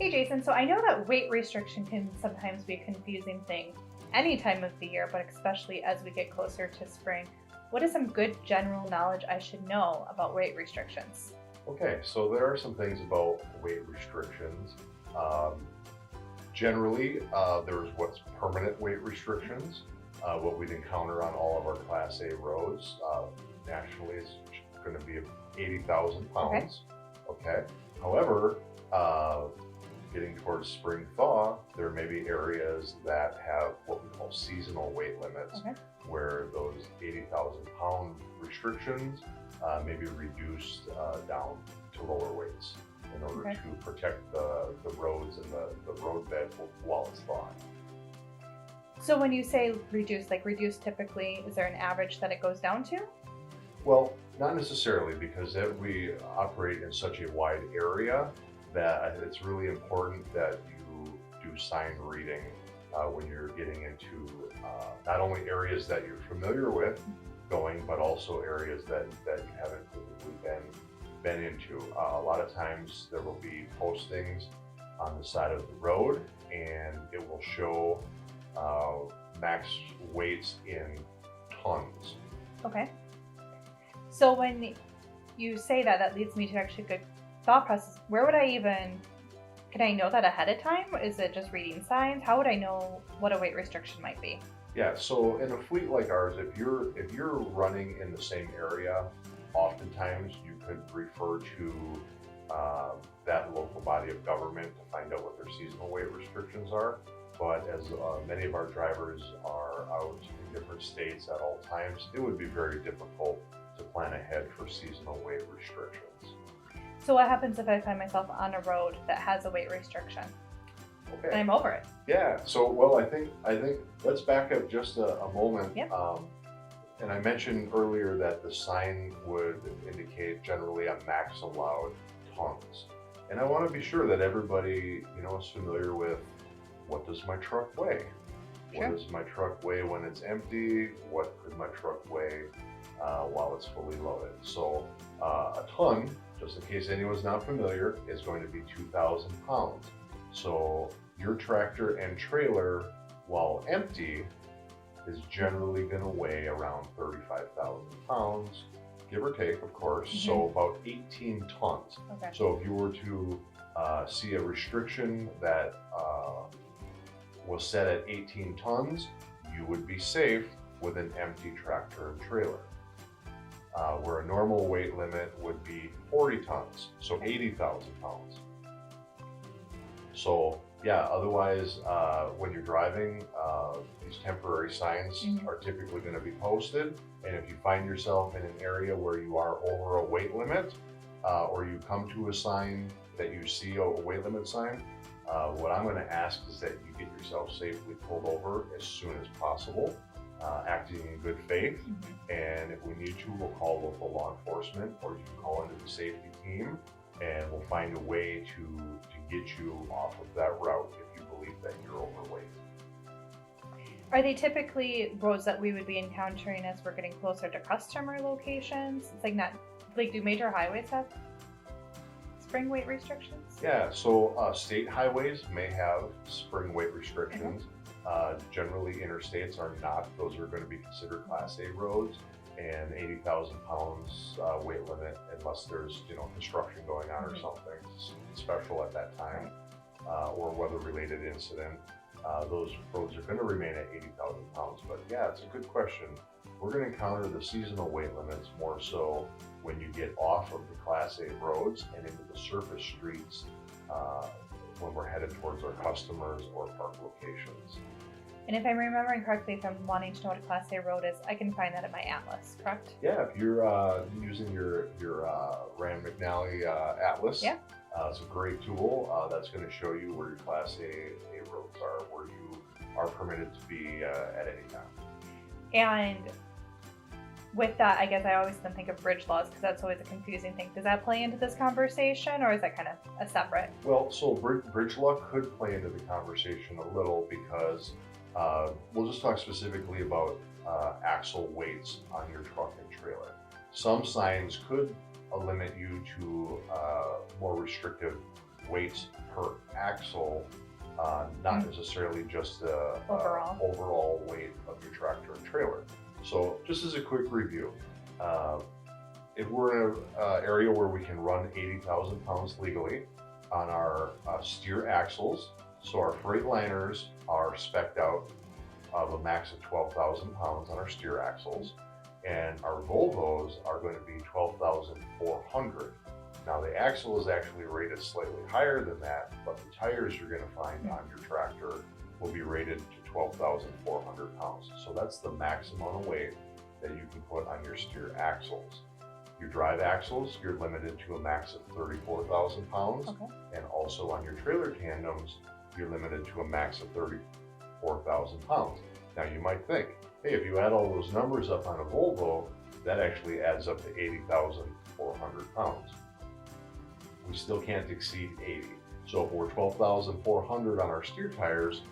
Hey Jason, so I know that weight restriction can sometimes be a confusing thing any time of the year, but especially as we get closer to spring. What is some good general knowledge I should know about weight restrictions? Okay, so there are some things about weight restrictions. Um, Generally, there's what's permanent weight restrictions, what we'd encounter on all of our Class A roads. Nationally, it's going to be 80,000 Okay. pounds. Okay. However, uh, getting towards spring thaw, there may be areas that have what we call seasonal weight limits, Okay. where those 80,000 pound restrictions may be reduced down to lower weights in order Okay. to protect the roads and the roadbed while it's thawing. So when you say reduce, like reduce typically, is there an average that it goes down to? Well, not necessarily, because we operate in such a wide area that it's really important that you do sign reading when you're getting into not only areas that you're familiar with going, but also areas that you haven't physically been into. A lot of times there will be postings on the side of the road, and it will show uh, max weights in tons. Okay. So when you say that, that leads me to actually a good thought process. Where would I even, can I know that ahead of time? Is it just reading signs? How would I know what a weight restriction might be? Yeah, so in a fleet like ours, if you're running in the same area, oftentimes you could refer to that local body of government to find out what their seasonal weight restrictions are. But as many of our drivers are out in different states at all times, it would be very difficult to plan ahead for seasonal weight restrictions. So what happens if I find myself on a road that has a weight restriction and Okay. I'm over it? Yeah. So, well, I think let's back up just a moment. Yep. And I mentioned earlier that the sign would indicate generally a max allowed tons. And I want to be sure that everybody, is familiar with what does my truck weigh? What Sure. does my truck weigh when it's empty? What could my truck weigh while it's fully loaded? So a ton, just in case anyone's not familiar, is going to be 2,000 pounds. So your tractor and trailer, while empty, is generally going to weigh around 35,000 pounds, give or take, of course. So about 18 tons. Okay. So if you were to see a restriction that was set at 18 tons, you would be safe with an empty tractor and trailer. Where a normal weight limit would be 40 tons, so 80,000 pounds. So yeah, otherwise, when you're driving, these temporary signs are typically going to be posted. And if you find yourself in an area where you are over a weight limit, or you come to a sign that you see a weight limit sign, what I'm going to ask is that you get yourself safely pulled over as soon as possible, acting in good faith. And if we need to, we'll call local law enforcement, or you can call into the safety team, and we'll find a way to get you off of that route if you believe that you're overweight. Are they typically roads that we would be encountering as we're getting closer to customer locations? It's like not, like do major highways have spring weight restrictions? Yeah, so state highways may have spring weight restrictions. Generally, interstates are not. Those are going to be considered Class A roads, and 80,000 pounds weight limit, unless there's construction going on or something special at that time, or weather-related incident. Those roads are going to remain at 80,000 pounds. But yeah, it's a good question. We're going to encounter the seasonal weight limits more so when you get off of the Class A roads and into the surface streets when we're headed towards our customers or park locations. And if I'm remembering correctly, if I'm wanting to know what a Class A road is, I can find that in my atlas, correct? Yeah, if you're using your Rand McNally Atlas, Yeah. It's a great tool that's going to show you where your Class A roads are, where you are permitted to be at any time. And with that, I guess I always then think of bridge laws because that's always a confusing thing. Does that play into this conversation, or is that kind of a separate? Well, so bridge law could play into the conversation a little, because we'll just talk specifically about axle weights on your truck and trailer. Some signs could limit you to more restrictive weight per axle, not necessarily just the overall weight of your tractor and trailer. So just as a quick review, if we're in an area where we can run 80,000 pounds legally on our steer axles, so our Freightliners are spec'd out of a max of 12,000 pounds on our steer axles, and our Volvos are going to be 12,400. Now the axle is actually rated slightly higher than that, but the tires you're going to find on your tractor will be rated to 12,400 pounds. So that's the maximum amount of weight that you can put on your steer axles. Your drive axles, you're limited to a max of 34,000 pounds. Okay. And also on your trailer tandems, you're limited to a max of 34,000 pounds. Now you might think, hey, if you add all those numbers up on a Volvo, that actually adds up to 80,400 pounds. We still can't exceed 80. So if we're 12,400 on our steer tires,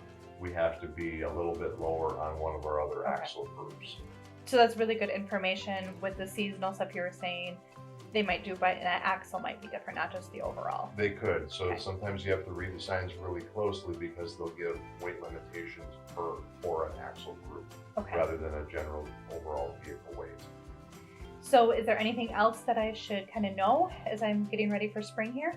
we have to be a little bit lower on one of our other axle groups. So that's really good information. With the seasonal stuff you were saying, they might do, but that axle might be different, not just the overall. They could. So sometimes you have to read the signs really closely because they'll give weight limitations for an axle group rather than a general overall vehicle weight. So is there anything else that I should kind of know as I'm getting ready for spring here?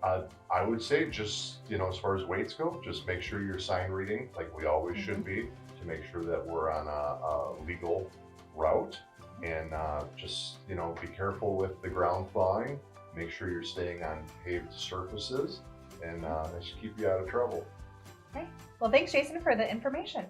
I would say just, as far as weights go, just make sure you're sign reading like we always should be, to make sure that we're on a legal route, and just be careful with the ground thawing. Make sure you're staying on paved surfaces, and that should keep you out of trouble. Okay. Well, thanks, Jason, for the information.